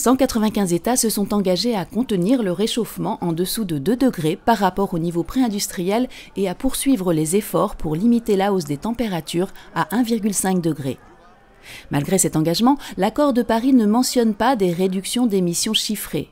195 États se sont engagés à contenir le réchauffement en dessous de 2 degrés par rapport au niveau pré-industriel et à poursuivre les efforts pour limiter la hausse des températures à 1,5 degré. Malgré cet engagement, l'accord de Paris ne mentionne pas des réductions d'émissions chiffrées.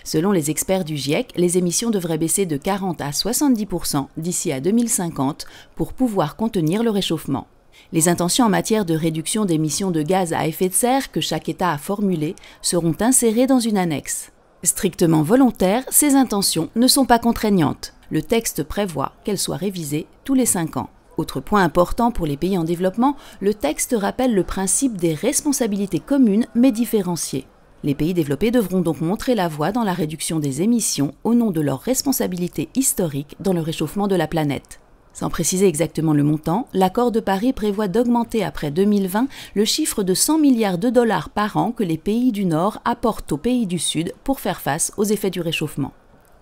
Selon les experts du GIEC, les émissions devraient baisser de 40 à 70% d'ici à 2050 pour pouvoir contenir le réchauffement. Les intentions en matière de réduction d'émissions de gaz à effet de serre que chaque État a formulées seront insérées dans une annexe. Strictement volontaires, ces intentions ne sont pas contraignantes. Le texte prévoit qu'elles soient révisées tous les 5 ans. Autre point important pour les pays en développement, le texte rappelle le principe des responsabilités communes mais différenciées. Les pays développés devront donc montrer la voie dans la réduction des émissions au nom de leur responsabilité historique dans le réchauffement de la planète. Sans préciser exactement le montant, l'accord de Paris prévoit d'augmenter après 2020 le chiffre de 100 milliards de dollars par an que les pays du Nord apportent aux pays du Sud pour faire face aux effets du réchauffement.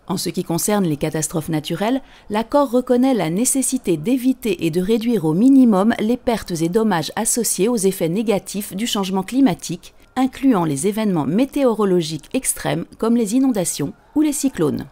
En ce qui concerne les catastrophes naturelles, l'accord reconnaît la nécessité d'éviter et de réduire au minimum les pertes et dommages associés aux effets négatifs du changement climatique, incluant les événements météorologiques extrêmes comme les inondations ou les cyclones.